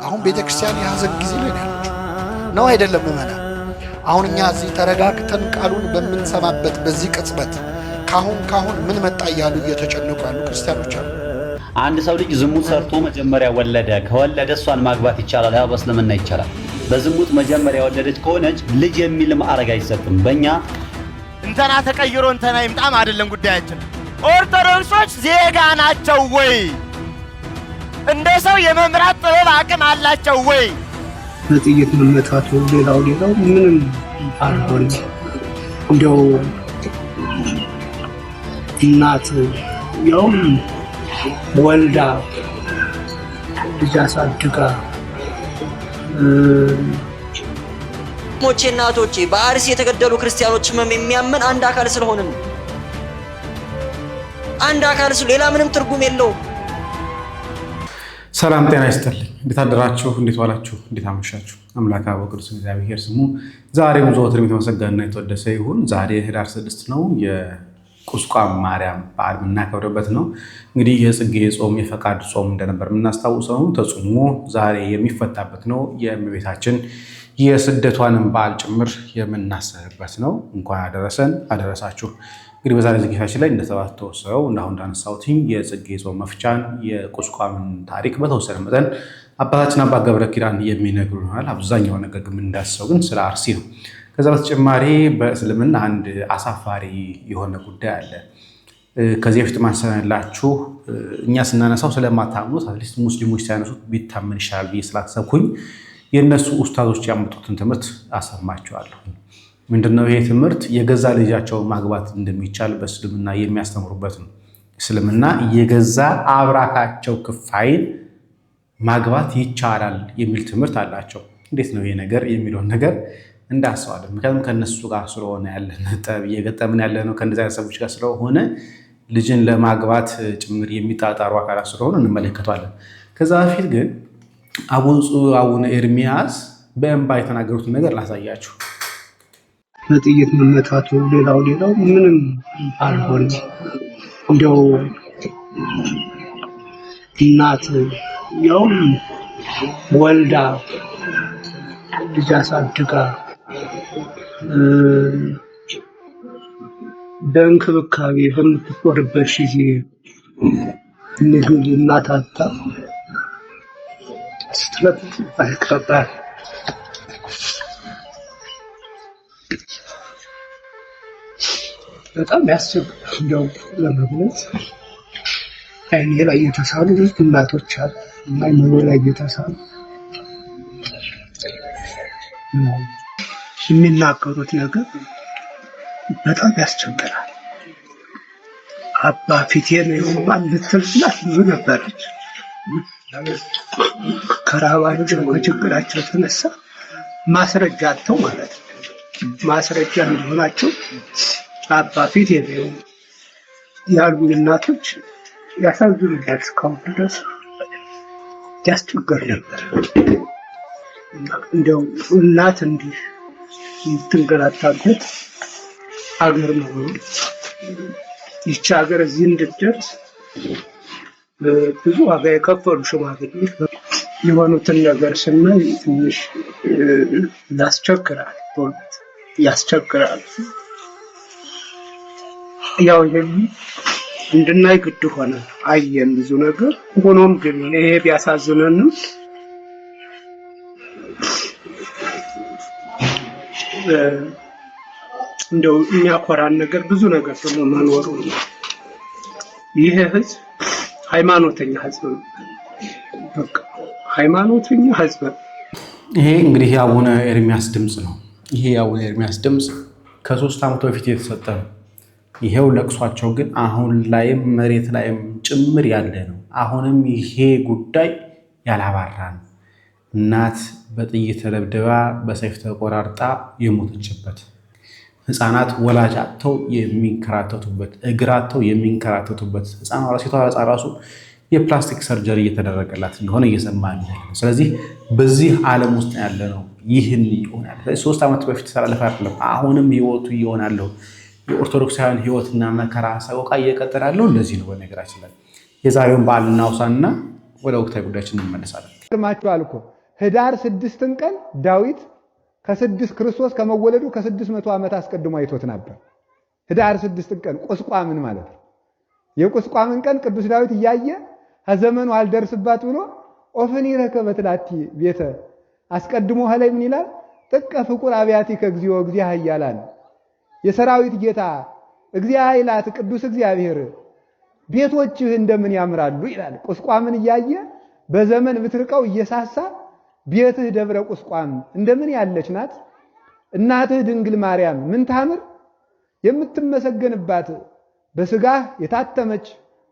አሁን ቤተክርስቲያን የሐዘን ጊዜ ላይ ነው አይደለም መመና አሁን እኛ እዚህ ተረጋግተን ቃሉን በመንሰማበት በዚህ ቅጽበት ካሁን ምን መጣ ያሉ እየተጨነቁ ያሉ ክርስቲያኖች አሉ። አንድ ሰው ልጅ ዝሙት ሰርቶ መጀመሪያ ወለደ ከወለደ እሷን ማግባት ይቻላል ያው በእስልምና ይቻላል። በዝሙት መጀመሪያ ወለደች ከሆነች ልጅ የሚል ማዕረግ አይሰጥም። በእኛ እንተና ተቀይሮ እንተና ይምጣም አይደለም ጉዳያችን። ኦርቶዶክሶች ዜጋ ናቸው ወይ? እንደ ሰው የመምራት ጥበብ አቅም አላቸው ወይ? በጥይት መመታቱ ሌላው ምንም አልሆነ። እንደው እናት ያው ወልዳ ልጅ አሳድጋ ሞቼ እናቶቼ በአርሲ የተገደሉ ክርስቲያኖች የሚያመን አንድ አካል ስለሆነ ነው። አንድ አካል ሌላ ምንም ትርጉም የለውም። ሰላም ጤና ይስጥልኝ። እንዴት አደራችሁ? እንዴት ዋላችሁ? እንዴት አመሻችሁ? አምላክ አበው ቅዱስ እግዚአብሔር ስሙ ዛሬም ዘወትርም የተመሰገነና የተወደሰ ይሁን። ዛሬ ህዳር 6 ነው። የቁስቋም ማርያም በዓል የምናከብርበት ነው። እንግዲህ የጽጌ ጾም የፈቃድ ጾም እንደነበር የምናስታውሰው ተጾሞ ዛሬ የሚፈታበት ነው። የእመቤታችን የስደቷንም በዓል ጭምር የምናስብበት ነው። እንኳን አደረሰን አደረሳችሁ። እንግዲህ በዛሬ ዝግጅታችን ላይ እንደተባተወሰው እንዳሁን እንዳነሳሁት የጽጌ ጾም መፍቻን የቁስቋምን ታሪክ በተወሰነ መጠን አባታችን አባ ገብረ ኪዳን የሚነግሩ ይሆናል። አብዛኛው ነገር ግን እንዳሰው ግን ስለ አርሲ ነው። ከዛ በተጨማሪ በእስልምና አንድ አሳፋሪ የሆነ ጉዳይ አለ። ከዚህ በፊት ማንሰናላችሁ እኛ ስናነሳው ስለማታምኑት አትሊስት ሙስሊሞች ሲያነሱት ቢታመን ይሻላል ብዬ ስላሰብኩኝ የእነሱ ኡስታዞች ያመጡትን ትምህርት አሰማችኋለሁ። ምንድነው ይሄ ትምህርት? የገዛ ልጃቸው ማግባት እንደሚቻል በእስልምና የሚያስተምሩበት ነው። እስልምና የገዛ አብራካቸው ክፋይን ማግባት ይቻላል የሚል ትምህርት አላቸው። እንዴት ነው ይሄ ነገር የሚለውን ነገር እንዳስዋለን። ምክንያቱም ከነሱ ጋር ስለሆነ ያለን ጠብ እየገጠምን ያለ ነው። ከእንደዚህ አይነት ሰዎች ጋር ስለሆነ ልጅን ለማግባት ጭምር የሚጣጣሩ አካላት ስለሆኑ እንመለከቷለን። ከዛ በፊት ግን አቡነ ኤርሚያስ በእንባ የተናገሩትን ነገር ላሳያችሁ። በጥይት መመታቱ ሌላው ምንም አልሆነ። እንደው እናት ያው ወልዳ ልጅ አሳድጋ በእንክብካቤ በምትቆርበት ጊዜ ምግብ እናታታ ስትለጥ አይቀባል። በጣም ያስቸግራል። እንደው ለመግለጽ አይኔ ላይ የተሳሉ እናቶች አሉ እና አይኔ ላይ የተሳሉ የሚናገሩት ነገር በጣም ያስቸግራል። አባ ፊቴ ነው ማን ልትልላት ብዙ ነበረች። ከራባቸው ከችግራቸው የተነሳ ማስረጃ አጥተው ማለት ነው። ማስረጃ እንደሆናቸው አባ ፊቴ ነው ያሉ እናቶች ያሳዝኑኛል። እስካሁን ድረስ ያስቸግር ነበር። እንደው እናት እንዲህ የምትንገላታበት ሀገር ነው። ይህች ሀገር እዚህ እንድትደርስ ብዙ ዋጋ የከፈሉ ሽማግሌዎች የሆኑትን ነገር ስናይ ትንሽ ያስቸግራል። በእውነት ያስቸግራል። ያው እንድናይ ግድ ሆነ። አየን ብዙ ነገር። ሆኖም ግን ይሄ ቢያሳዝነንም እንደው የሚያኮራን ነገር ብዙ ነገር ደግሞ መኖሩ ነው። ይሄ ህዝብ ሃይማኖተኛ ህዝብ ነው። በቃ ሃይማኖተኛ ህዝብ ነው። ይሄ እንግዲህ የአቡነ ኤርሚያስ ድምፅ ነው። ይሄ የአቡነ ኤርሚያስ ድምፅ ከ3 ዓመት በፊት የተሰጠ ነው። ይሄው ለቅሷቸው ግን አሁን ላይም መሬት ላይም ጭምር ያለ ነው። አሁንም ይሄ ጉዳይ ያላባራ ነው። እናት በጥይት ተደብድባ በሰይፍ ተቆራርጣ የሞተችበት፣ ህፃናት ወላጅ አጥተው የሚንከራተቱበት፣ እግር አጥተው የሚንከራተቱበት፣ ሴቷ ህፃን ራሱ የፕላስቲክ ሰርጀሪ እየተደረገላት እንደሆነ እየሰማን ነው። ስለዚህ በዚህ ዓለም ውስጥ ያለ ነው። ይህን ይሆናል 3 ዓመት በፊት ተላለፈ አይደለም። አሁንም ህይወቱ ይሆናል። የኦርቶዶክሳውያን ህይወትና መከራ ሰቆቃ እየቀጠለ ያለው እንደዚህ ነው። በነገራችን ላይ የዛሬውን በዓል እናውሳና ወደ ወቅታዊ ጉዳያችን እንመለሳለን። ማችኋል እኮ ህዳር 6 ቀን ዳዊት ክርስቶስ ከመወለዱ ከ600 ዓመት አስቀድሞ አይቶት ነበር። ህዳር 6 ቀን ቁስቋምን ማለት ነው። የቁስቋምን ቀን ቅዱስ ዳዊት እያየ ከዘመኑ አልደርስባት ብሎ ኦፍኒ ረከበት ላቲ ቤተ አስቀድሞ ሀላይ ምን ይላል? ጥቀ ፍቁር አብያቲከ እግዚኦ እግዚአ ኃያላን የሰራዊት ጌታ እግዚአ ኃይላት ቅዱስ እግዚአብሔር ቤቶችህ እንደምን ያምራሉ ይላል። ቁስቋምን እያየ በዘመን ብትርቀው እየሳሳ ቤትህ ደብረ ቁስቋም እንደምን ያለች ናት እናትህ ድንግል ማርያም ምን ታምር የምትመሰገንባት በስጋህ የታተመች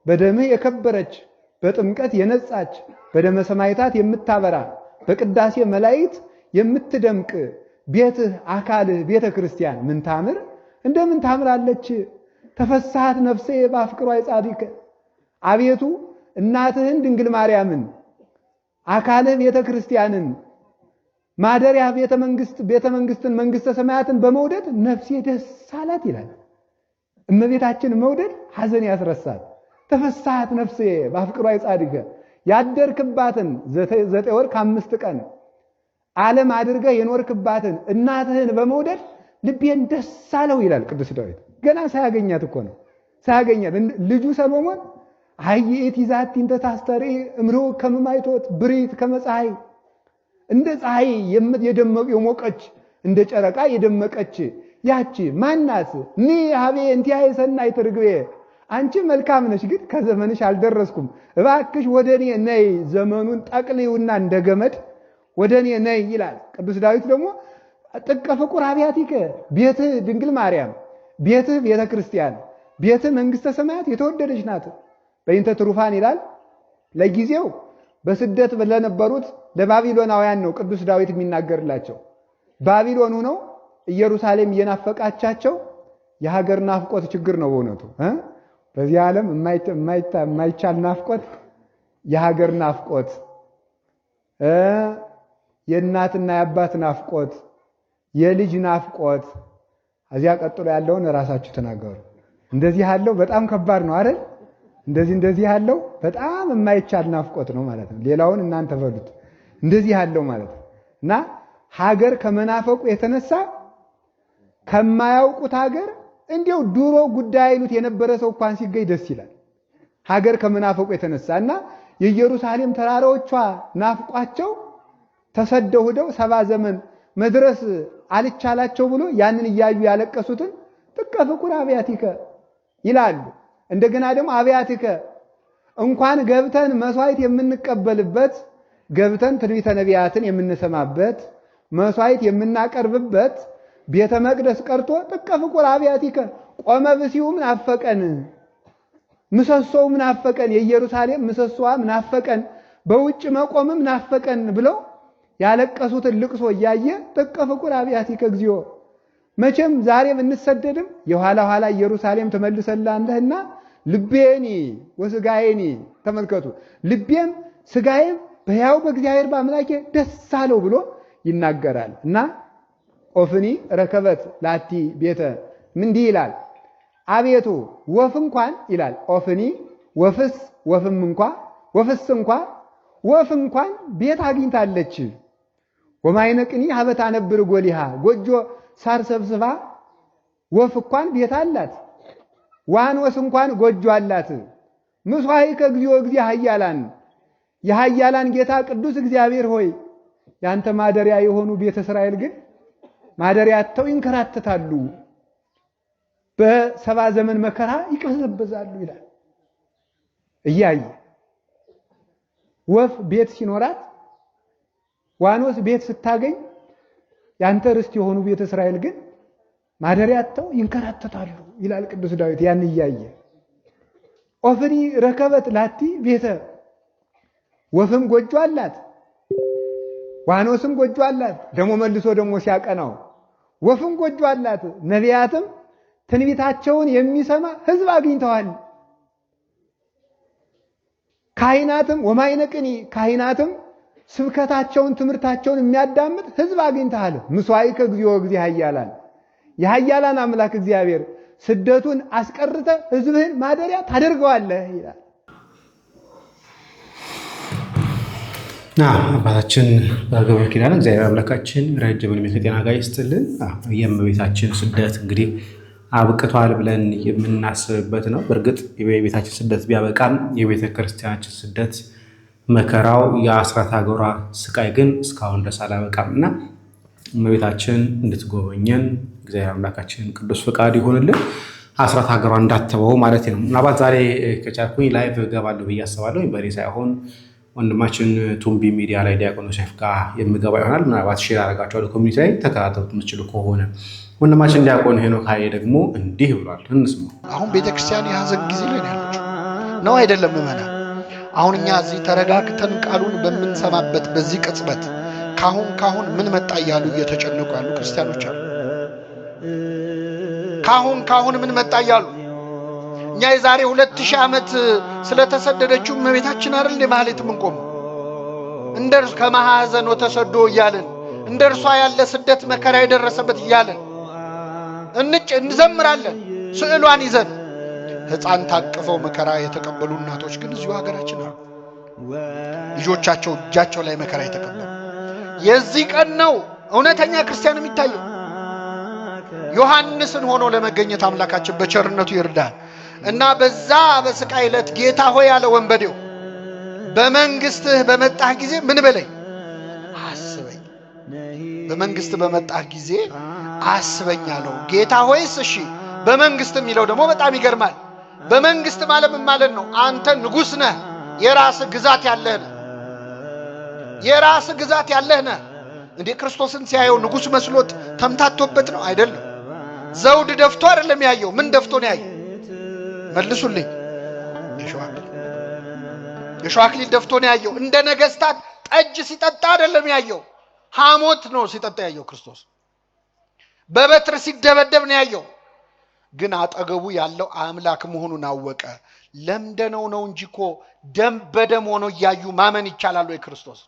በደምህ የከበረች በጥምቀት የነጻች በደመ ሰማዕታት የምታበራ በቅዳሴ መላእክት የምትደምቅ ቤትህ አካልህ ቤተ ክርስቲያን ምን ታምር እንደምን ታምራለች። ተፈሳሃት ነፍሴ በአፍቅሯ ጻድቅ አቤቱ እናትህን ድንግል ማርያምን አካልህ ቤተ ክርስቲያንን ማደሪያ ቤተ መንግስትን መንግስተ ሰማያትን በመውደድ ነፍሴ ደስ አላት ይላል። እመቤታችን መውደድ ሐዘን ያስረሳል። ተፈሳሃት ነፍሴ በአፍቅሯ ጻድቅ ያደርክባትን 9 ወር ከ5 ቀን ዓለም አድርገህ የኖርክባትን እናትህን በመውደድ ልቤን ደስ አለው ይላል ቅዱስ ዳዊት። ገና ሳያገኛት እኮ ነው። ሳያገኛት ልጁ ሰሎሞን አይት ይዛት እንተ ታስተሪ እምሮ ከመማይቶት ብሪት ከመፀሐይ እንደ ፀሐይ የደመቀ የሞቀች እንደ ጨረቃ የደመቀች ያቺ ማናት ኒ ሀቤ እንቲያ የሰናይ ትርግቤ አንቺ መልካም ነሽ፣ ግን ከዘመንሽ አልደረስኩም፣ እባክሽ ወደኔ ነይ፣ ዘመኑን ጠቅልዩና እንደገመድ ወደኔ ነይ ይላል ቅዱስ ዳዊት። ደግሞ ጥቀ ፍቁር አብያቲከ ቤትህ ድንግል ማርያም ቤትህ ቤተ ክርስቲያን ቤትህ መንግስተ ሰማያት የተወደደች ናት። በእንተ ትሩፋን ይላል። ለጊዜው በስደት ለነበሩት ለባቢሎናውያን ነው ቅዱስ ዳዊት የሚናገርላቸው። ባቢሎን ሆነው ኢየሩሳሌም እየናፈቃቻቸው የሀገር ናፍቆት ችግር ነው በእውነቱ በዚህ ዓለም የማይቻል ናፍቆት የሀገር ናፍቆት የእናትና የአባት ናፍቆት የልጅ ናፍቆት እዚያ ቀጥሎ ያለውን ራሳችሁ ተናገሩ። እንደዚህ ያለው በጣም ከባድ ነው አይደል? እንደዚህ ያለው በጣም የማይቻል ናፍቆት ነው ማለት ነው። ሌላውን እናንተ በሉት። እንደዚህ ያለው ማለት ነው። እና ሀገር ከመናፈቁ የተነሳ ከማያውቁት ሀገር እንዲያው ድሮ ጉዳይ አይሉት የነበረ ሰው እንኳን ሲገኝ ደስ ይላል። ሀገር ከመናፈቁ የተነሳ እና የኢየሩሳሌም ተራራዎቿ ናፍቋቸው ተሰደው ሄደው 70 ዘመን መድረስ አልቻላቸው ብሎ ያንን እያዩ ያለቀሱትን ጥቀ ፍቁር አብያቲከ ይላሉ። እንደገና ደግሞ አብያቲከ እንኳን ገብተን መስዋዕት የምንቀበልበት ገብተን ትንቢተ ነቢያትን የምንሰማበት መስዋዕት የምናቀርብበት ቤተ መቅደስ ቀርቶ ጥቀ ፍቁር አብያቲከ ቆመ ብሲውም ናፈቀን ምሰሶውም ናፈቀን የኢየሩሳሌም ምሰሶዋም ናፈቀን በውጭ መቆምም ናፈቀን ብለው ያለቀሱትን ልቅሶ እያየ ጥቀ ፍቁር አብያቲከ እግዚኦ መቼም ዛሬ ብንሰደድም የኋላ ኋላ ኢየሩሳሌም ተመልሰላለህና ልቤኒ ወስጋዬኒ ተመልከቱ ልቤም ስጋዬም በሕያው በእግዚአብሔር በአምላኬ ደስ አለው ብሎ ይናገራል። እና ኦፍኒ ረከበት ላቲ ቤተ ምንዲህ ይላል አቤቱ ወፍ እንኳን ይላል ኦፍኒ ወፍስ ወፍም እንኳ ወፍስ እንኳ ወፍ እንኳን ቤት አግኝታለች። ወማይነቅኒ ሀበታ ነብር ጎሊሃ ጎጆ ሳር ሰብስባ ወፍ እንኳን ቤት አላት። ዋኖስ እንኳን ጎጆ አላት። ምስዋዕከ እግዚኦ እግዚአ ኃያላን የኃያላን ጌታ ቅዱስ እግዚአብሔር ሆይ ያንተ ማደሪያ የሆኑ ቤተ እስራኤል ግን ማደሪያቸው ይንከራተታሉ፣ በ70 ዘመን መከራ ይቀዘበዛሉ ይላል። እያየ ወፍ ቤት ሲኖራት ዋኖስ ቤት ስታገኝ ያንተ ርስት የሆኑ ቤተ እስራኤል ግን ማደሪያቸው ይንከራተታሉ ይላል ቅዱስ ዳዊት። ያን እያየ ኦፍኒ ረከበት ላቲ ቤተ ወፍም ጎጆ አላት፣ ዋኖስም ጎጆ አላት። ደግሞ መልሶ ደግሞ ሲያቀናው ወፍም ጎጆ አላት፣ ነቢያትም ትንቢታቸውን የሚሰማ ሕዝብ አግኝተዋል። ካህናትም ወማይነቅኒ ካህናትም ስብከታቸውን ትምህርታቸውን የሚያዳምጥ ሕዝብ አግኝተሃል። ምስዋዕከ እግዚኦ እግዚአ ኃያላን የኃያላን አምላክ እግዚአብሔር ስደቱን አስቀርተ ሕዝብህን ማደሪያ ታደርገዋለህ ይላል። አባታችን በገብረ ኪዳን እግዚአብሔር አምላካችን ረጅም ዕድሜ ከጤና ጋር ይስጥልን። የእመቤታችን ስደት እንግዲህ አብቅቷል ብለን የምናስብበት ነው። በእርግጥ የቤታችን ስደት ቢያበቃም የቤተ ክርስቲያናችን ስደት መከራው የአስራት ሀገሯ ስቃይ ግን እስካሁን ድረስ አላበቃም እና እመቤታችን እንድትጎበኘን እግዚአብሔር አምላካችን ቅዱስ ፈቃድ ይሆንልን። አስራት ሀገሯ እንዳትተወው ማለት ነው። ምናልባት ዛሬ ከቻልኩኝ ላይቭ እገባለሁ ብዬ አስባለሁ። በሬ ሳይሆን ወንድማችን ቱምቢ ሚዲያ ላይ ዲያቆን ዮሴፍ ጋር የምገባ ይሆናል። ምናልባት ሼር አደርጋቸዋለሁ ኮሚኒቲ ላይ ተከታተሉት የምትችሉ ከሆነ። ወንድማችን ዲያቆን ሄኖክ ኃይሌ ደግሞ እንዲህ ብሏል፣ እንስማው። አሁን ቤተክርስቲያን የሐዘን ጊዜ ላይ ያለችው ነው አይደለም? ምዕመናን አሁን እኛ እዚህ ተረጋግተን ቃሉን በምንሰማበት በዚህ ቅጽበት ካሁን ምን መጣ እያሉ እየተጨነቁ ያሉ ክርስቲያኖች አሉ። ካሁን ምን መጣ እያሉ እኛ የዛሬ 2000 ዓመት ስለተሰደደችው እመቤታችን አይደል እንደ ማህሌት ምንቆም እንደርሱ ከማሐዘን ተሰዶ እያለን እንደርሷ ያለ ስደት መከራ የደረሰበት እያለን እንዘምራለን። ስዕሏን ይዘን ሕፃን ታቅፈው መከራ የተቀበሉ እናቶች ግን እዚሁ ሀገራችን አሉ። ልጆቻቸው እጃቸው ላይ መከራ የተቀበሉ የዚህ ቀን ነው እውነተኛ ክርስቲያን የሚታየው። ዮሐንስን ሆኖ ለመገኘት አምላካችን በቸርነቱ ይርዳል እና በዛ በስቃይ ዕለት ጌታ ሆይ ያለ ወንበዴው በመንግስትህ በመጣህ ጊዜ ምን በለኝ አስበኝ። በመንግስት በመጣህ ጊዜ አስበኝ አለው። ጌታ ሆይስ እሺ በመንግስት የሚለው ደግሞ በጣም ይገርማል። በመንግስት ማለት ምን ማለት ነው? አንተ ንጉስ ነህ፣ የራስ ግዛት ያለህ ነህ። የራስ ግዛት ያለህ ነህ። እንዴ ክርስቶስን ሲያየው ንጉስ መስሎት ተምታቶበት ነው አይደለም። ዘውድ ደፍቶ አይደለም ያየው። ምን ደፍቶ ነው ያየው? መልሱልኝ። የሸዋ አክሊል ደፍቶ ነው ያየው። እንደ ነገስታት ጠጅ ሲጠጣ አይደለም ያየው። ሐሞት ነው ሲጠጣ ያየው ክርስቶስ። በበትር ሲደበደብ ነው ያየው። ግን አጠገቡ ያለው አምላክ መሆኑን አወቀ። ለምደነው ነው እንጂ እኮ ደም በደም ሆኖ እያዩ ማመን ይቻላል ወይ? ክርስቶስ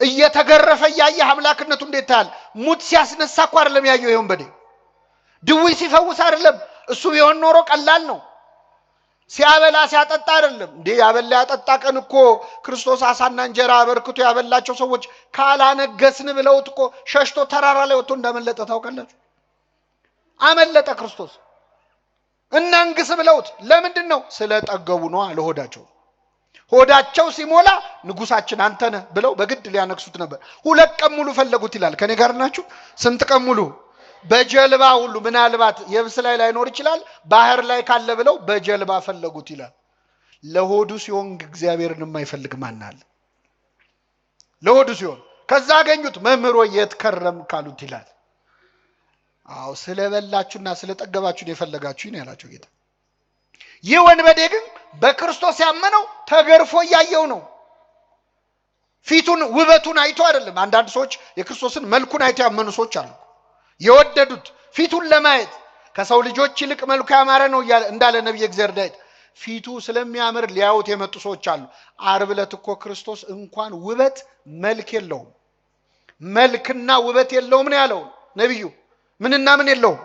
እየተገረፈ እያየ አምላክነቱ እንዴት ታያል? ሙት ሲያስነሳ እኮ አይደለም ያየው። ይሁን በዴ ድውይ ሲፈውስ አይደለም። እሱ ቢሆን ኖሮ ቀላል ነው። ሲያበላ ሲያጠጣ አይደለም እንዴ? ያበላ ያጠጣ ቀን እኮ ክርስቶስ አሳና እንጀራ አበርክቶ ያበላቸው ሰዎች ካላነገስን ብለውት እኮ ሸሽቶ ተራራ ላይ ወጥቶ እንዳመለጠ ታውቃላችሁ። አመለጠ ክርስቶስ። እናንግስ ብለውት ለምንድን ነው? ስለጠገቡ ነው አለ ሆዳቸው። ሆዳቸው ሲሞላ ንጉሳችን አንተ ነህ ብለው በግድ ሊያነግሱት ነበር። 2 ቀን ሙሉ ፈለጉት ይላል። ከኔ ጋር ናችሁ? ስንት ቀን ሙሉ? በጀልባ ሁሉ ምናልባት የብስ ላይ ላይኖር ይችላል፣ ባህር ላይ ካለ ብለው በጀልባ ፈለጉት ይላል። ለሆዱ ሲሆን እግዚአብሔርን የማይፈልግ ማን አለ? ለሆዱ ሲሆን ከዛ አገኙት። መምህሮ የት ከረም ካሉት ይላል። አዎ ስለበላችሁና ስለጠገባችሁን የፈለጋችሁኝ ያላቸው ጌታ። ይህ ወንበዴ ግን በክርስቶስ ያመነው ተገርፎ እያየው ነው። ፊቱን ውበቱን አይቶ አይደለም። አንዳንድ ሰዎች የክርስቶስን መልኩን አይቶ ያመኑ ሰዎች አሉ። የወደዱት ፊቱን ለማየት ከሰው ልጆች ይልቅ መልኩ ያማረ ነው እንዳለ ነብይ እግዚአብሔር ዳዊት ፊቱ ስለሚያምር ሊያዩት የመጡ ሰዎች አሉ። ዓርብ ዕለት እኮ ክርስቶስ እንኳን ውበት መልክ የለውም፣ መልክና ውበት የለውም ነው ያለው ነብዩ። ምንና ምን የለውም?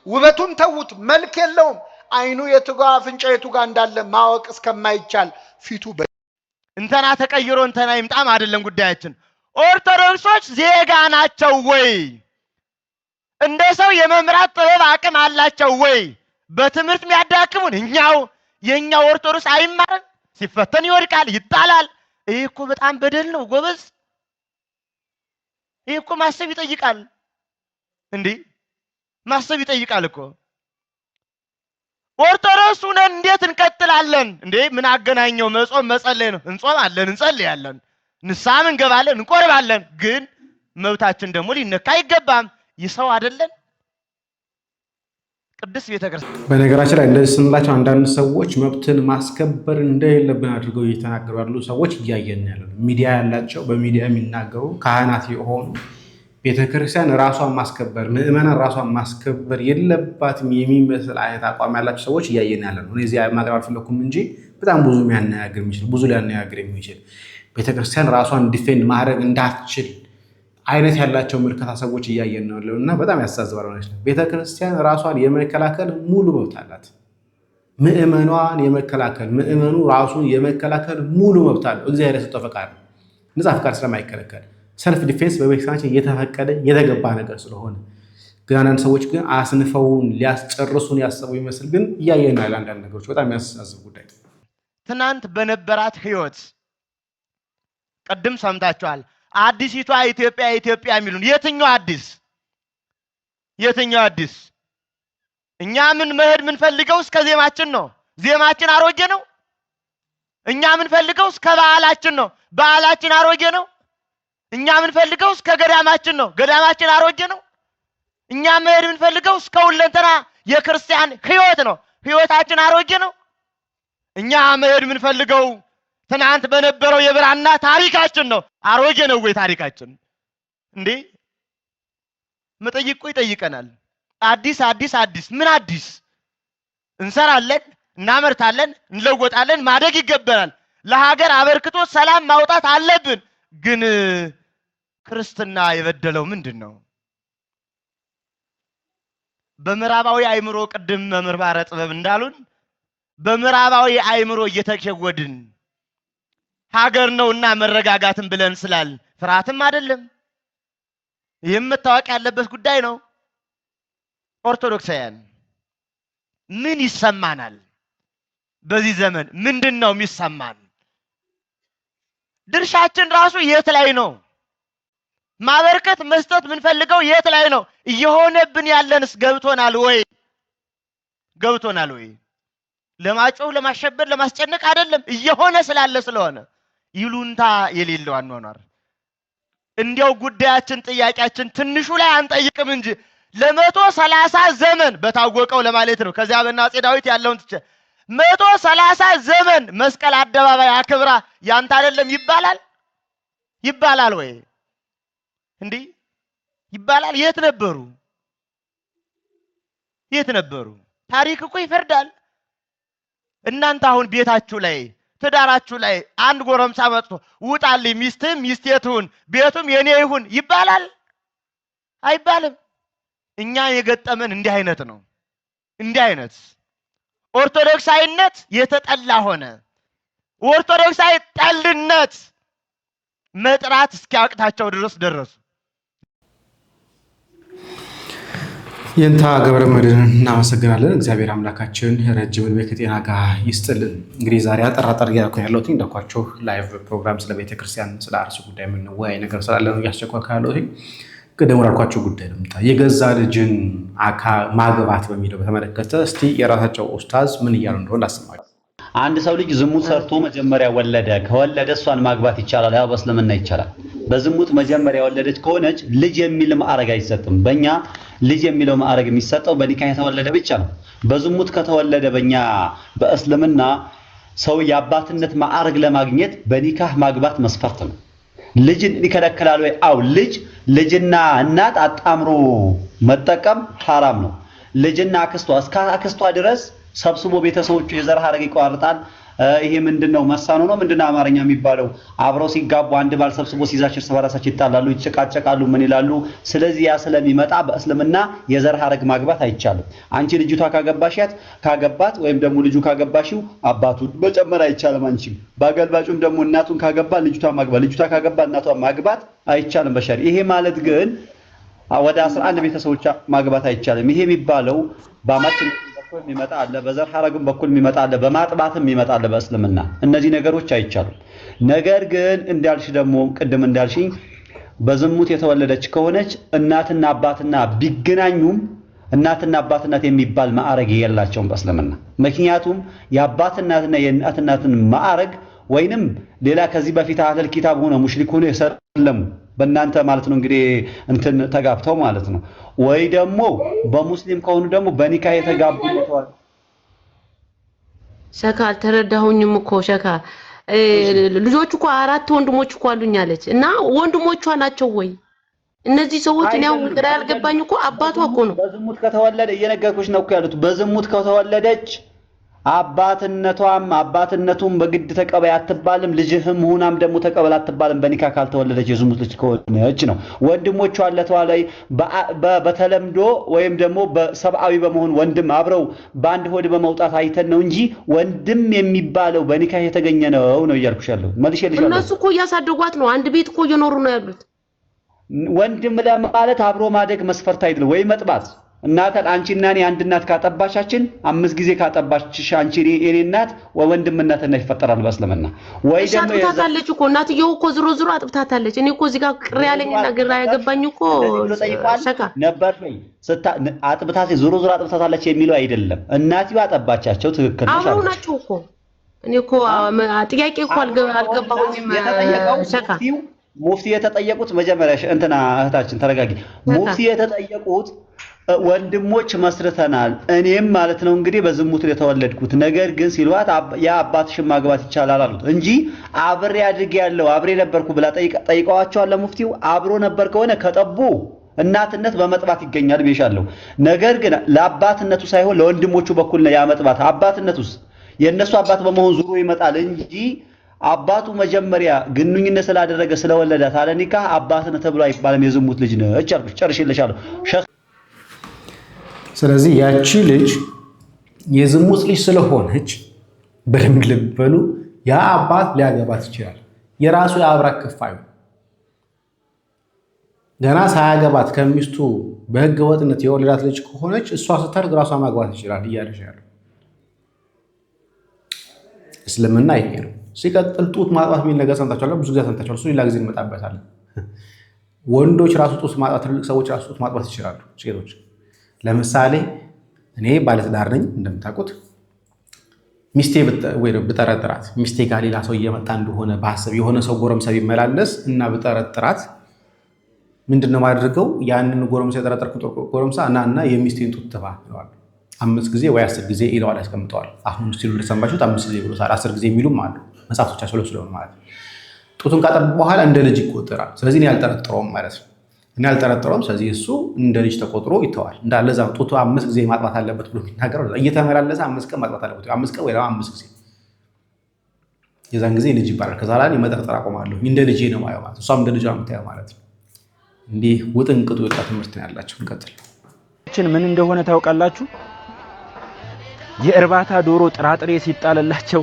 ውበቱን ተውት፣ መልክ የለውም። አይኑ የቱጋ አፍንጫ የቱጋ እንዳለ ማወቅ እስከማይቻል ፊቱ እንተና ተቀይሮ እንተና ይምጣም አይደለም ጉዳያችን። ኦርቶዶክሶች ዜጋ ናቸው ወይ? እንደ ሰው የመምራት ጥበብ አቅም አላቸው ወይ? በትምህርት የሚያዳክሙን የኛው ኦርቶዶክስ አይማርም፣ ሲፈተን ይወድቃል፣ ይጣላል። ይህ እኮ በጣም በደል ነው ጎበዝ። ይህ እኮ ማሰብ ይጠይቃል። እንዴ ማሰብ ይጠይቃል እኮ። ኦርቶዶክስ ሆነን እንዴት እንቀጥላለን እንዴ? ምን አገናኘው? መጾም መጸለይ ነው። እንጾማለን፣ እንጸልያለን፣ ንስሐም እንገባለን፣ እንቆርባለን። ግን መብታችን ደግሞ ሊነካ አይገባም። ይሰው አይደለን? ቅዱስ ቤተክርስቲያን በነገራችን ላይ እንደዚህ ስንላቸው አንዳንድ ሰዎች መብትን ማስከበር እንደሌለብን አድርገው እየተናገሩ ያሉ ሰዎች እያየን ያለን ሚዲያ ያላቸው በሚዲያ የሚናገሩ ካህናት የሆኑ ቤተክርስቲያን ራሷን ማስከበር ምእመናን ራሷን ማስከበር የለባትም የሚመስል አይነት አቋም ያላቸው ሰዎች እያየን ያለን ነው። እዚህ ማቅረብ አልፈለኩም እንጂ በጣም ብዙ የሚያነጋግር የሚችል ብዙ ሊያነጋግር የሚችል ቤተክርስቲያን ራሷን ዲፌንድ ማድረግ እንዳትችል አይነት ያላቸው ምልከታ ሰዎች እያየን ነው እና በጣም ያሳዝባል። ቤተክርስቲያን ራሷን የመከላከል ሙሉ መብት አላት። ምእመኗን የመከላከል ምእመኑ ራሱን የመከላከል ሙሉ መብት አለው። እግዚአብሔር የሰጠው ፈቃድ ነው። ነፃ ፈቃድ ስለማይከለከል ሰልፍ ዲፌንስ በቤተክርስቲያናችን የተፈቀደ የተገባ ነገር ስለሆነ ግን አንዳንድ ሰዎች ግን አስንፈውን ሊያስጨርሱን ያሰቡ ይመስል ግን እያየን ነው ያለ አንዳንድ ነገሮች በጣም የሚያሳዝን ጉዳይ። ትናንት በነበራት ህይወት ቅድም ሰምታችኋል። አዲሲቷ ኢትዮጵያ ኢትዮጵያ የሚሉን የትኛው አዲስ? የትኛው አዲስ? እኛ መሄድ ምንፈልገው እስከ ዜማችን ነው። ዜማችን አሮጌ ነው። እኛ ምንፈልገው እስከ በዓላችን ነው። በዓላችን አሮጌ ነው። እኛ ምንፈልገው እስከ ገዳማችን ነው። ገዳማችን አሮጌ ነው። እኛ መሄድ ምንፈልገው እስከ ሁለንተና የክርስቲያን ህይወት ነው። ህይወታችን አሮጌ ነው። እኛ መሄድ ምንፈልገው ትናንት በነበረው የብራና ታሪካችን ነው። አሮጌ ነው ወይ ታሪካችን? እንዴ መጠይቁ ይጠይቀናል። አዲስ አዲስ አዲስ ምን አዲስ? እንሰራለን፣ እናመርታለን፣ እንለወጣለን፣ ማደግ ይገባናል። ለሀገር አበርክቶ ሰላም ማውጣት አለብን። ግን ክርስትና የበደለው ምንድነው? በምዕራባዊ አእምሮ ቅድም መምህር ባረ ጥበብ እንዳሉን በምዕራባዊ አእምሮ እየተሸወድን ሀገር ነውና መረጋጋትን ብለን ስላል ፍርሃትም አይደለም። ይህም መታወቅ ያለበት ጉዳይ ነው። ኦርቶዶክሳውያን ምን ይሰማናል? በዚህ ዘመን ምንድነው የሚሰማን? ድርሻችን ራሱ የት ላይ ነው? ማበርከት መስጠት ምንፈልገው የት ላይ ነው? እየሆነብን ያለንስ ገብቶናል ወይ? ገብቶናል ወይ? ለማጮህ ለማሸበር ለማስጨነቅ አይደለም፣ እየሆነ ስላለ ስለሆነ ይሉንታ የሌለው አኗኗር። እንዲያው ጉዳያችን ጥያቄያችን ትንሹ ላይ አንጠይቅም እንጂ ለ130 ዘመን በታወቀው ለማለት ነው። ከዚያ በአፄ ዳዊት ያለውን ትቼ 130 ዘመን መስቀል አደባባይ አክብራ ያንተ አይደለም ይባላል? ይባላል ወይ? እንዴ ይባላል? የት ነበሩ? የት ነበሩ? ታሪክ እኮ ይፈርዳል። እናንተ አሁን ቤታችሁ ላይ ትዳራችሁ ላይ አንድ ጎረምሳ መጥቶ ውጣልኝ፣ ሚስትም ሚስቴ ትሁን፣ ቤቱም የኔ ይሁን ይባላል? አይባልም። እኛ የገጠመን እንዲህ አይነት ነው። እንዲህ አይነት ኦርቶዶክሳዊነት የተጠላ ሆነ። ኦርቶዶክሳዊ ጠልነት መጥራት እስኪያቅታቸው ድረስ ደረሱ። የንታ ገብረ መድኅንን እናመሰግናለን። እግዚአብሔር አምላካችን ረጅም ዕድሜ ከጤና ጋር ይስጥልን። እንግዲህ ዛሬ አጠራጠር እያልኩ ያለሁት እንዳልኳችሁ ላይቭ ፕሮግራም ስለ ቤተክርስቲያን ስለ አርሲ ጉዳይ የምንወያይ ነገር ስላለ ነው እያስቸኳልኩ ያለሁት። ቅድም ወዳልኳችሁ ጉዳይ ልምጣ። የገዛ ልጅን ማግባት በሚለው በተመለከተ እስቲ የራሳቸው ኡስታዝ ምን እያሉ እንደሆነ ላሰማችሁ። አንድ ሰው ልጅ ዝሙት ሰርቶ መጀመሪያ ወለደ። ከወለደ እሷን ማግባት ይቻላል? ያው በእስልምና ይቻላል። በዝሙት መጀመሪያ ወለደች ከሆነች ልጅ የሚል ማዕረግ አይሰጥም። በእኛ ልጅ የሚለው ማዕረግ የሚሰጠው በኒካህ የተወለደ ብቻ ነው። በዝሙት ከተወለደ በእኛ በእስልምና ሰው የአባትነት ማዕረግ ለማግኘት በኒካህ ማግባት መስፈርት ነው። ልጅን ይከለክላል ወይ? አው ልጅና እናት አጣምሮ መጠቀም ሐራም ነው። ልጅና አክስቷ እስከ አክስቷ ድረስ ሰብስቦ ቤተሰቦቹ የዘር ሐረግ ይቋርጣል። ይሄ ምንድነው? መሳኑ ነው ምንድነው አማርኛ የሚባለው? አብረው ሲጋቡ አንድ ባል ሰብስቦ ሲይዛቸው ሰባራሳቸው ይጣላሉ፣ ይጨቃጨቃሉ፣ ምን ይላሉ? ስለዚህ ያ ስለሚመጣ በእስልምና የዘር ሐረግ ማግባት አይቻልም። አንቺ ልጅቷ ካገባት ወይም ደግሞ ልጁ ካገባሽው አባቱን መጨመር አይቻልም። አንቺ ባገልባጩም ደግሞ እናቱን ካገባ ልጅቷ ካገባ እናቷን ማግባት አይቻልም በሸሪ። ይሄ ማለት ግን ወደ 11 ቤተሰቦች ማግባት አይቻልም። ይሄ የሚባለው በአማችን በኩል የሚመጣ አለ፣ በዘር ሐረግም በኩል የሚመጣ አለ፣ በማጥባትም የሚመጣ አለ። በእስልምና እነዚህ ነገሮች አይቻሉም። ነገር ግን እንዳልሽ ደግሞ ቅድም እንዳልሽኝ በዝሙት የተወለደች ከሆነች እናትና አባትና ቢገናኙም እናትና አባትናት የሚባል ማዕረግ የላቸውም በእስልምና። ምክንያቱም የአባትናትና የእናትናትን ማዕረግ ወይንም ሌላ ከዚህ በፊት አህለል ኪታብ ሆነ ሙሽሪክ ሆነ የሰለሙ በእናንተ ማለት ነው እንግዲህ እንትን ተጋብተው ማለት ነው። ወይ ደግሞ በሙስሊም ከሆኑ ደግሞ በኒካ የተጋቡ ነው። ሸካ አልተረዳሁኝም እኮ ሸካ። ልጆቹ እኮ 4 ወንድሞች እኮ አሉኝ አለች እና ወንድሞቿ ናቸው ወይ እነዚህ ሰዎች? ነው ግራ ያልገባኝ እኮ አባቷ እኮ ነው። በዝሙት ከተወለደ እየነገርኩሽ ነው እኮ ያሉት። በዝሙት ከተወለደች አባትነቱም በግድ ተቀበል አትባልም። ልጅህም ሆናም ደግሞ ተቀበል አትባልም። በኒካ ካልተወለደች የዝሙት ልጅ ከሆነች ነው። ወንድሞቿ አለተዋለ በተለምዶ ወይም ደግሞ በሰብአዊ በመሆን ወንድም አብረው በአንድ ሆድ በመውጣት አይተን ነው እንጂ ወንድም የሚባለው በኒካ የተገኘ ነው እያልኩሽ ያለው መልሼልሻለሁ። እነሱ እኮ እያሳደጓት ነው። አንድ ቤት እኮ እየኖሩ ነው ያሉት። ወንድም ለማለት አብሮ ማደግ መስፈርት አይደለም ወይ መጥባት። እናት አንቺና እኔ አንድ እናት ካጠባሻችን 5 ጊዜ ካጠባችሽ አንቺ እኔ እናት ወንድምነት ይፈጠራል በእስልምና። ወይ ደግሞ አጥብታታለች እኮ እናትየው እኮ ዝሮ አጥብታታለች። እኔ እኮ እዚህ ጋር ቅር ያለኝና ግራ ያገባኝ እኮ ሸካ ነበር ወይ አጥብታት ዝሮ አጥብታታለች የሚለው አይደለም። እናትየው አጠባቻቸው ትክክል ነው። አብረው ናቸው እኮ እኔ እኮ ጥያቄ እኮ አልገባሁኝም ሸካ። ሙፍቲ የተጠየቁት መጀመሪያ እንትና እህታችን ተረጋጊ። ሙፍቲ የተጠየቁት ወንድሞች መስርተናል እኔም ማለት ነው እንግዲህ በዝሙት የተወለድኩት ነገር ግን ሲሏት ያ አባትሽን ማግባት ይቻላል አሉት እንጂ አብሬ አድርጌ ያለው አብሬ ነበርኩ ብላ ጠይቀዋቸዋል። ለሙፍቲው አብሮ ነበር ከሆነ ከጠቡ እናትነት በመጥባት ይገኛል ብዬሻለሁ። ነገር ግን ለአባትነቱ ሳይሆን ለወንድሞቹ በኩል ነው ያመጥባት። አባትነቱስ የነሱ አባት በመሆን ዙሮ ይመጣል እንጂ አባቱ መጀመሪያ ግንኙነት ስላደረገ ስለወለዳት አለ ኒካህ አባትነት ተብሎ አይባልም። የዝሙት ልጅ ነች አልኩሽ። ጨርሼልሻለሁ። ስለዚህ ያቺ ልጅ የዝሙት ልጅ ስለሆነች በደንብ ልብ በሉ፣ ያ አባት ሊያገባት ይችላል። የራሱ የአብራክ ክፋዩ ገና ሳያገባት ከሚስቱ በህገ ወጥነት የወለዳት ልጅ ከሆነች እሷ ስታድግ ራሷ ማግባት ይችላል እያለሽ ያለው እስልምና ይሄ ነው። ሲቀጥል ጡት ማጥባት የሚል ነገር ሰምታችኋል፣ ብዙ ጊዜ ሰምታችኋል። እሱ ሌላ ጊዜ እንመጣበታለን። ወንዶች ራሱ ጡት ማጥባት፣ ትልቅ ሰዎች ራሱ ጡት ማጥባት ይችላሉ። ሴቶች ለምሳሌ እኔ ባለትዳር ነኝ እንደምታውቁት። ሚስቴ ብጠረጥራት ሚስቴ ጋር ሌላ ሰው እየመጣ እንደሆነ ባሰብ የሆነ ሰው ጎረምሳ ቢመላለስ እና ብጠረጥራት ምንድነው ማድረገው? ያንን ጎረምሳ የጠረጠርኩት ጎረምሳ እና የሚስቴን ጡት ትባ ይለዋል። 5 ጊዜ ወይ 10 ጊዜ ይለዋል፣ ያስቀምጠዋል። አሁን ሲሉ እንደሰማችሁት 5 ጊዜ ብሎታል፣ 10 ጊዜ የሚሉም አሉ መጽሐፎቻቸው ስለሆነ ማለት ነው። ጡቱን ካጠቡ በኋላ እንደ ልጅ ይቆጠራል። ስለዚህ እኔ አልጠረጥረውም ማለት ነው። እኔ አልጠረጥረውም። ስለዚህ እሱ እንደ ልጅ ተቆጥሮ ይተዋል። እንዳለ እዛ ጡቱ 5 ጊዜ ማጥባት አለበት ብሎ የሚናገረው እየተመላለሰ 5 ቀን ማጥባት አለበት፣ 5 ቀን ወይ 5 ጊዜ። የዛን ጊዜ ልጅ ይባላል። ከዛ ላይ መጠርጠር አቆማለሁ። እንደ ልጅ ነው ማየው ማለት እሷም እንደ ልጅ ነው የምታየው ማለት ነው። እንዲህ ውጥንቅጡ የወጣ ትምህርት ነው ያላቸው። እንቀጥል። ምን እንደሆነ ታውቃላችሁ? የእርባታ ዶሮ ጥራጥሬ ሲጣለላቸው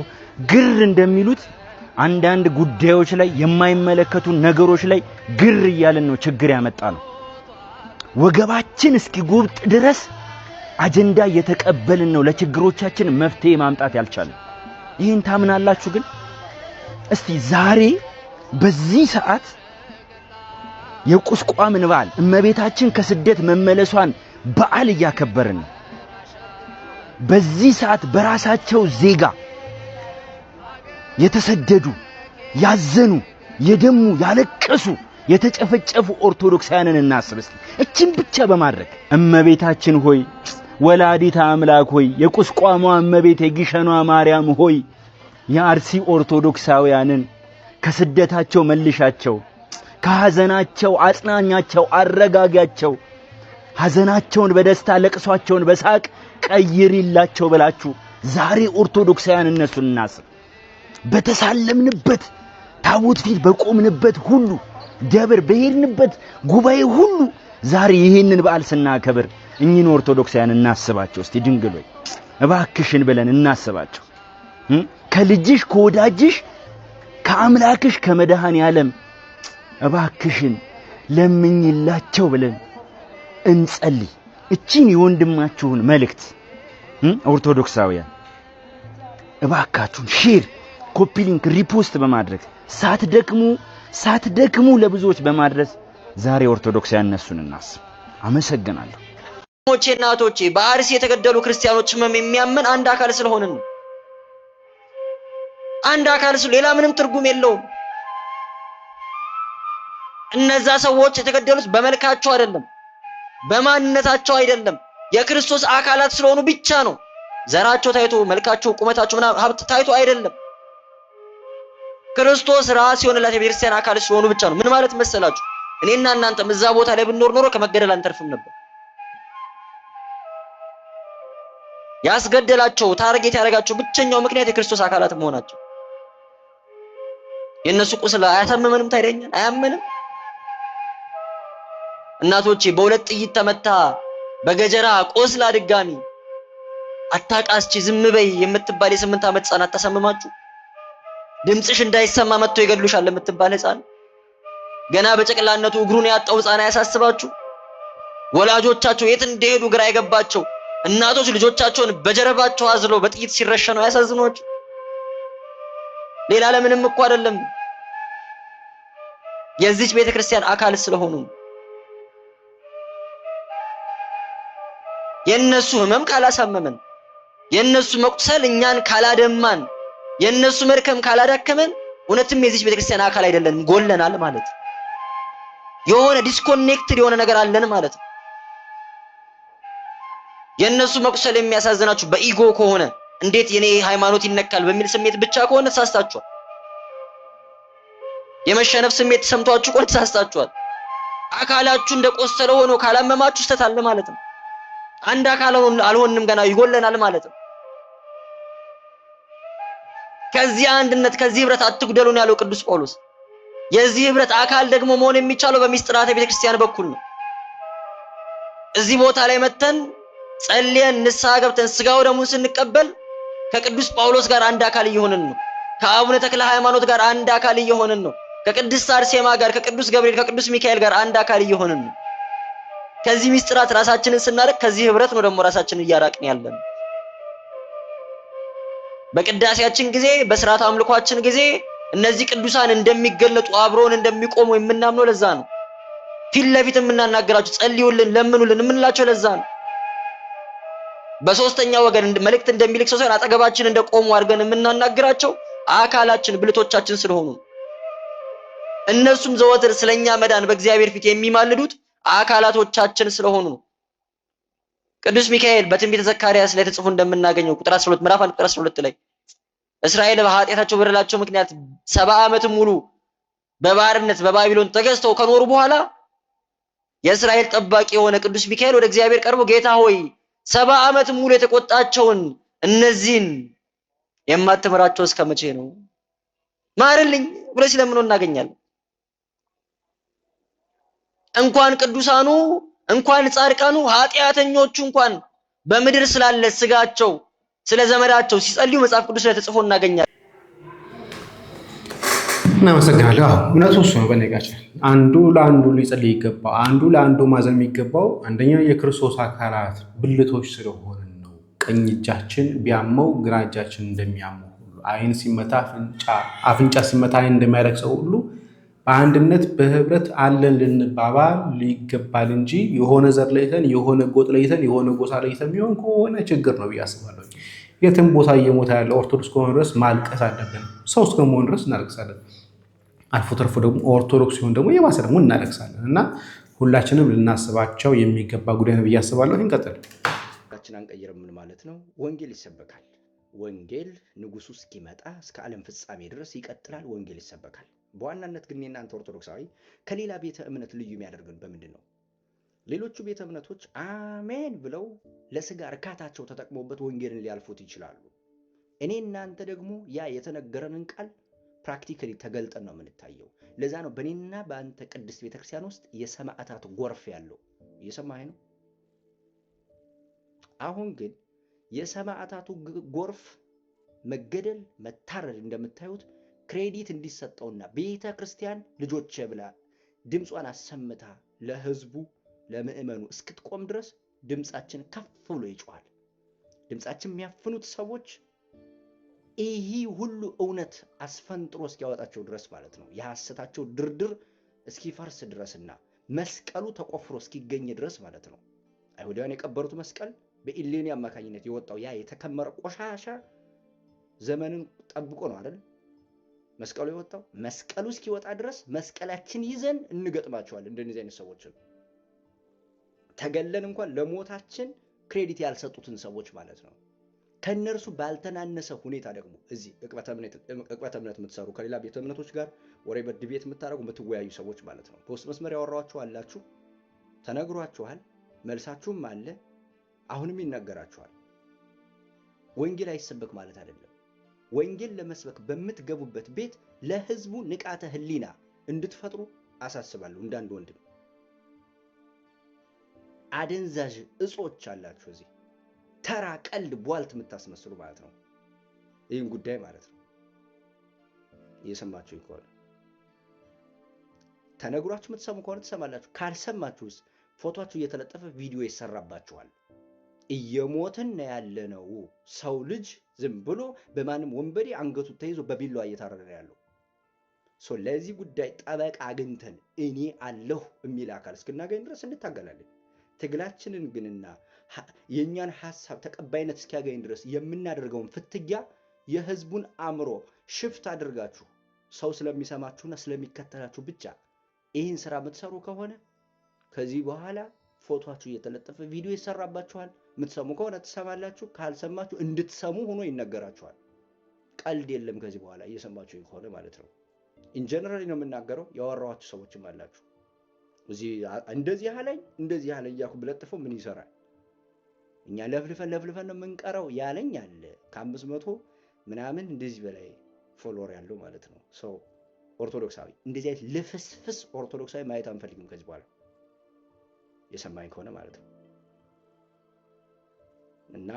ግር እንደሚሉት አንዳንድ ጉዳዮች ላይ የማይመለከቱ ነገሮች ላይ ግር እያልን ነው ችግር ያመጣ ነው። ወገባችን እስኪጎብጥ ድረስ አጀንዳ እየተቀበልን ነው ለችግሮቻችን መፍትሄ ማምጣት ያልቻለን። ይህን ታምናላችሁ? ግን እስቲ ዛሬ በዚህ ሰዓት የቁስቋምን በዓል እመቤታችን ከስደት መመለሷን በዓል እያከበርን ነው። በዚህ ሰዓት በራሳቸው ዜጋ የተሰደዱ ያዘኑ የደሙ ያለቀሱ የተጨፈጨፉ ኦርቶዶክሳውያንን እናስብ እስቲ። እችን ብቻ በማድረግ እመቤታችን ሆይ ወላዲተ አምላክ ሆይ የቁስቋሟ እመቤት የግሸኗ ማርያም ሆይ የአርሲ ኦርቶዶክሳውያንን ከስደታቸው መልሻቸው፣ ከሐዘናቸው አጽናኛቸው፣ አረጋጋቸው፣ ሐዘናቸውን በደስታ ለቅሷቸውን በሳቅ ቀይሪላቸው ብላችሁ ዛሬ ኦርቶዶክሳውያን እነሱን እናስብ። በተሳለምንበት ታቦት ፊት በቆምንበት ሁሉ ደብር በሄድንበት ጉባኤ ሁሉ ዛሬ ይህንን በዓል ስናከብር እኚህን ኦርቶዶክሳውያን እናስባቸው እስቲ። ድንግል ሆይ እባክሽን ብለን እናስባቸው። ከልጅሽ ከወዳጅሽ ከአምላክሽ ከመድኃኔ ዓለም እባክሽን ለምኝላቸው ብለን እንጸልይ። እቺን የወንድማችሁን መልእክት ኦርቶዶክሳውያን እባካችሁን ሼር፣ ኮፒ ሊንክ፣ ሪፖስት በማድረግ ሳትደክሙ ለብዙዎች በማድረስ ዛሬ ኦርቶዶክሳውያን እነሱን እናስብ። አመሰግናለሁ። ሞቼ እናቶቼ በአርሲ የተገደሉ ክርስቲያኖች ህመም የሚያምን አንድ አካል ስለሆንን ነው። አንድ አካል ሌላ ምንም ትርጉም የለውም። እነዛ ሰዎች የተገደሉት በመልካቸው አይደለም፣ በማንነታቸው አይደለም፣ የክርስቶስ አካላት ስለሆኑ ብቻ ነው። ዘራቸው ታይቶ መልካቸው ቁመታቸው ምናምን ሀብት ታይቶ አይደለም። ክርስቶስ ራስ የሆነላት የቤተክርስቲያን አካል ስለሆኑ ብቻ ነው። ምን ማለት መሰላችሁ? እኔና እናንተም እዛ ቦታ ላይ ብንኖር ኖሮ ከመገደል አንተርፍም ነበር። ያስገደላቸው ታርጌት ያደረጋቸው ብቸኛው ምክንያት የክርስቶስ አካላት መሆናቸው። የነሱ ቁስል አያሳምመንም? ታይደኛል አያመንም? እናቶቼ በሁለት ጥይት ተመታ በገጀራ ቆስላ ድጋሚ አታቃስቺ ዝም በይ የምትባል የ8 ዓመት ህፃን አታሳምማችሁ? ድምጽሽ እንዳይሰማ መጥቶ ይገድሉሻል የምትባል ህፃን ገና በጨቅላነቱ እግሩን ያጣው ህፃን አያሳስባችሁ? ወላጆቻቸው የት እንደሄዱ ግራ የገባቸው እናቶች ልጆቻቸውን በጀርባቸው አዝለው በጥይት ሲረሸኑ አያሳዝኗችሁ? ሌላ ለምንም እኮ አይደለም፣ የዚች ቤተክርስቲያን አካል ስለሆኑ። የነሱ ህመም ካላሳመመን፣ የነሱ መቁሰል እኛን ካላደማን፣ የነሱ መርከም ካላዳከመን እውነትም የዚች ቤተክርስቲያን አካል አይደለንም፣ ጎለናል ማለት ነው። የሆነ ዲስኮኔክትድ የሆነ ነገር አለን ማለት ነው። የነሱ መቁሰል የሚያሳዝናችሁ በኢጎ ከሆነ እንዴት የኔ ሃይማኖት ይነካል በሚል ስሜት ብቻ ከሆነ ተሳስታችኋል። የመሸነፍ ስሜት ተሰምቷችሁ ከሆነ ተሳስታችኋል። አካላችሁ እንደቆሰለ ሆኖ ካላመማችሁ ስተት አለ ማለት ነው። አንድ አካል አልሆንም ገና ይጎለናል ማለት ነው። ከዚህ አንድነት ከዚህ ህብረት አትጉደሉን ያለው ቅዱስ ጳውሎስ። የዚህ ህብረት አካል ደግሞ መሆን የሚቻለው በሚስጥራተ ቤተክርስቲያን በኩል ነው። እዚህ ቦታ ላይ መተን ጸልየን ንስሐ ገብተን ስጋው ደሙን ስንቀበል ከቅዱስ ጳውሎስ ጋር አንድ አካል እየሆንን ነው። ከአቡነ ተክለ ሃይማኖት ጋር አንድ አካል እየሆንን ነው። ከቅድስት አርሴማ ጋር፣ ከቅዱስ ገብርኤል፣ ከቅዱስ ሚካኤል ጋር አንድ አካል እየሆንን ነው። ከዚህ ሚስጥራት ራሳችንን ስናርቅ ከዚህ ህብረት ነው ደግሞ ራሳችንን እያራቅን ያለን። በቅዳሴያችን ጊዜ በስርዓት አምልኳችን ጊዜ እነዚህ ቅዱሳን እንደሚገለጡ አብሮን እንደሚቆሙ የምናምነው ለዛ ነው። ፊት ለፊት የምናናገራቸው ጸልዩልን፣ ለምኑልን የምንላቸው ለዛ ነው። በሶስተኛ ወገን መልእክት እንደሚልክ ሰው ሳይሆን አጠገባችን እንደቆሙ አድርገን የምናናገራቸው አካላችን ብልቶቻችን ስለሆኑ እነሱም ዘወትር ስለኛ መዳን በእግዚአብሔር ፊት የሚማልዱት አካላቶቻችን ስለሆኑ ነው። ቅዱስ ሚካኤል በትንቢተ ዘካርያስ ላይ ተጽፎ እንደምናገኘው ቁጥር 12 ምዕራፍ 1 ቁጥር 12 ላይ እስራኤል በኃጢአታቸው በደላቸው ምክንያት 70 ዓመት ሙሉ በባርነት በባቢሎን ተገዝተው ከኖሩ በኋላ የእስራኤል ጠባቂ የሆነ ቅዱስ ሚካኤል ወደ እግዚአብሔር ቀርቦ ጌታ ሆይ 70 ዓመት ሙሉ የተቆጣቸውን እነዚህን የማትምራቸው እስከ መቼ ነው? ማርልኝ ብሎ ሲለምነው እናገኛለን። እንኳን ቅዱሳኑ እንኳን ጻድቃኑ ኃጢአተኞቹ እንኳን በምድር ስላለ ስጋቸው ስለ ዘመዳቸው ሲጸልዩ መጽሐፍ ቅዱስ ላይ ተጽፎ እናገኛለን። እናመሰግናለሁ። እውነቱ እሱ ነው። በነጋችን አንዱ ለአንዱ ሊጸልይ ይገባው፣ አንዱ ለአንዱ ማዘን የሚገባው አንደኛ የክርስቶስ አካላት ብልቶች ስለሆንን ነው። ቀኝ እጃችን ቢያመው ግራ እጃችን እንደሚያመው ሁሉ፣ አይን ሲመታ አፍንጫ ሲመታ አይን እንደሚያረክሰው ሁሉ በአንድነት በህብረት አለን ልንባባል ይገባል እንጂ የሆነ ዘር ለይተን የሆነ ጎጥ ለይተን የሆነ ጎሳ ለይተን ቢሆን ከሆነ ችግር ነው ብዬ አስባለሁ። የትም ቦታ እየሞታ ያለ ኦርቶዶክስ ከሆነ ድረስ ማልቀስ አለብን። ሰው እስከመሆን ድረስ እናለቅሳለን። አልፎ ተርፎ ደግሞ ኦርቶዶክስ ሲሆን ደግሞ የባሰ ደግሞ እናለቅሳለን። እና ሁላችንም ልናስባቸው የሚገባ ጉዳይ ነው ብዬ አስባለሁ። እንቀጥል። አንቀይርም ምን ማለት ነው? ወንጌል ይሰበካል። ወንጌል ንጉሱ እስኪመጣ እስከ ዓለም ፍጻሜ ድረስ ይቀጥላል። ወንጌል ይሰበካል። በዋናነት ግን እናንተ ኦርቶዶክሳዊ ከሌላ ቤተ እምነት ልዩ የሚያደርገን በምንድን ነው? ሌሎቹ ቤተ እምነቶች አሜን ብለው ለስጋ እርካታቸው ተጠቅመውበት ወንጌልን ሊያልፉት ይችላሉ። እኔ እናንተ ደግሞ ያ የተነገረንን ቃል ፕራክቲካሊ ተገልጠን ነው የምንታየው። ለዛ ነው በእኔና በአንተ ቅድስት ቤተክርስቲያን ውስጥ የሰማዕታት ጎርፍ ያለው። እየሰማኸኝ ነው? አሁን ግን የሰማዕታቱ ጎርፍ መገደል፣ መታረድ እንደምታዩት ክሬዲት እንዲሰጠውና ቤተ ክርስቲያን ልጆቼ ብላ ድምጿን አሰምታ ለህዝቡ ለምእመኑ እስክትቆም ድረስ ድምጻችን ከፍ ብሎ ይጮሃል። ድምጻችን የሚያፍኑት ሰዎች ይህ ሁሉ እውነት አስፈንጥሮ እስኪያወጣቸው ድረስ ማለት ነው። የሐሰታቸው ድርድር እስኪፈርስ ድረስና መስቀሉ ተቆፍሮ እስኪገኝ ድረስ ማለት ነው። አይሁዳውያን የቀበሩት መስቀል በኢሌኒ አማካኝነት የወጣው ያ የተከመረ ቆሻሻ ዘመንን ጠብቆ ነው አይደል መስቀሉ የወጣው። መስቀሉ እስኪወጣ ድረስ መስቀላችን ይዘን እንገጥማቸዋለን። እንደነዚህ አይነት ሰዎችን ተገለን እንኳን ለሞታችን ክሬዲት ያልሰጡትን ሰዎች ማለት ነው። ከነርሱ ባልተናነሰ ሁኔታ ደግሞ እዚህ ዕቅበተ እምነት የምትሰሩ ከሌላ ቤተ እምነቶች ጋር ወሬ በድቤት የምታደርጉ የምትወያዩ ሰዎች ማለት ነው። በውስጥ መስመር ያወራችሁ አላችሁ፣ ተነግሯችኋል፣ መልሳችሁም አለ፣ አሁንም ይነገራችኋል። ወንጌል አይሰበክ ማለት አይደለም። ወንጌል ለመስበክ በምትገቡበት ቤት ለህዝቡ ንቃተ ህሊና እንድትፈጥሩ አሳስባለሁ። እንዳንድ ወንድም አደንዛዥ እጾች አላችሁ እዚህ ተራ ቀልድ ቧልት የምታስመስሉ ማለት ነው። ይህን ጉዳይ ማለት ነው እየሰማችሁ ከሆነ ተነግሯችሁ የምትሰሙ ከሆነ ትሰማላችሁ። ካልሰማችሁስ ፎቶአችሁ እየተለጠፈ ቪዲዮ ይሰራባችኋል። እየሞትን ያለነው ሰው ልጅ ዝም ብሎ በማንም ወንበዴ አንገቱ ተይዞ በቢላዋ እየታረደ ያለው ለዚህ ጉዳይ ጠበቃ አግኝተን እኔ አለሁ የሚል አካል እስክናገኝ ድረስ እንታገላለን። ትግላችንን ግንና የኛን ሐሳብ ተቀባይነት እስኪያገኝ ድረስ የምናደርገውን ፍትጊያ የህዝቡን አእምሮ ሽፍት አድርጋችሁ ሰው ስለሚሰማችሁና ስለሚከተላችሁ ብቻ ይህን ስራ የምትሰሩ ከሆነ ከዚህ በኋላ ፎቶአችሁ እየተለጠፈ ቪዲዮ ይሰራባችኋል። የምትሰሙ ከሆነ ትሰማላችሁ፣ ካልሰማችሁ እንድትሰሙ ሆኖ ይነገራችኋል። ቀልድ የለም ከዚህ በኋላ እየሰማችሁ ከሆነ ማለት ነው። ኢንጀነራሊ ነው የምናገረው። ያወራኋችሁ ሰዎችም አላችሁ እዚህ እንደዚህ ያለኝ እያልኩ ብለጥፈው ምን ይሰራል? እኛ ለፍልፈን ነው የምንቀረው ያለኝ አለ ከ500 ምናምን እንደዚህ በላይ ፎሎወር ያለው ማለት ነው። ሰው ኦርቶዶክሳዊ እንደዚህ አይነት ልፍስፍስ ኦርቶዶክሳዊ ማየት አንፈልግም ከዚህ በኋላ የሰማኝ ከሆነ ማለት ነው። እና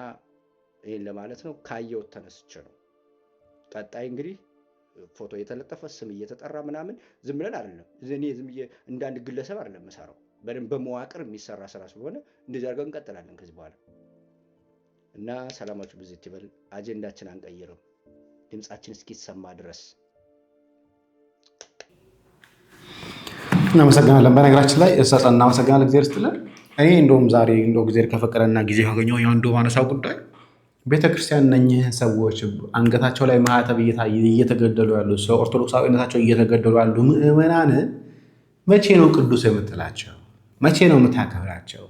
ይሄን ለማለት ነው። ካየው ተነስቼ ነው። ቀጣይ እንግዲህ ፎቶ የተለጠፈ ስም እየተጠራ ምናምን ዝም ብለን አይደለም። እኔ ዝም እንዳንድ ግለሰብ አይደለም መሰራው፣ በደንብ በመዋቅር የሚሰራ ስራ ስለሆነ እንደዚህ አድርገን እንቀጥላለን ከዚህ በኋላ። እና ሰላማችሁ ብዝት ይበል። አጀንዳችን አንቀይርም ድምጻችን እስኪሰማ ድረስ። እናመሰግናለን። በነገራችን ላይ እሰጠን እናመሰግናለን። እግዚአብሔር ይስጥልን። እኔ እንደውም ዛሬ እንደው እግዚአብሔር ከፈቀደና ጊዜ ካገኘው ያንዱ ማነሳው ጉዳይ ቤተክርስቲያን እነኚህን ሰዎች አንገታቸው ላይ ማህተብ እየተገደሉ ያሉ ሰው ኦርቶዶክሳዊነታቸው እየተገደሉ ያሉ ምዕመናን መቼ ነው ቅዱስ የምትላቸው? መቼ ነው የምታከብራቸው?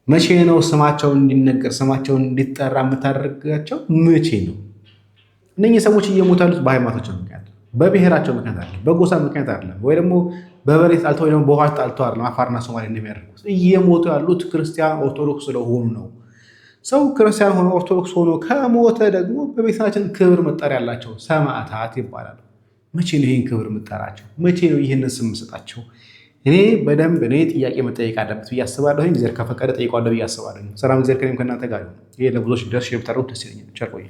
መቼ ነው ስማቸው እንዲነገር ስማቸው እንዲጠራ የምታደርጋቸው? መቼ ነው? እነኚህ ሰዎች እየሞቱ ያሉት በሃይማኖታቸው ምክንያት፣ በብሔራቸው ምክንያት አይደለም፣ በጎሳ ምክንያት አይደለም፣ ወይ ደግሞ በበሬት ጣልተው ወይ ደግሞ በውሃ ጣልተው አይደለም። አፋርና ሶማሌ እንደሚያደርጉት እየሞቱ ያሉት ክርስቲያን ኦርቶዶክስ ስለሆኑ ነው። ሰው ክርስቲያን ሆኖ ኦርቶዶክስ ሆኖ ከሞተ ደግሞ በቤታችን ክብር መጠሪያ ያላቸው ሰማዕታት ይባላሉ። መቼ ነው ይህን ክብር የምጠራቸው? መቼ ነው ይህንን ስም የምሰጣቸው? እኔ በደንብ ጥያቄ መጠየቅ አለበት ብዬ አስባለሁ። እግዚአብሔር ከፈቀደ ጠይቀዋለሁ ብዬ አስባለሁ። ሰላም እግዚአብሔር ከእናንተ ጋር ይሁን። ይሄ ለብዙዎች ደስ ይበታሩ ደስ ይለኛል። ቸር ቆዩ።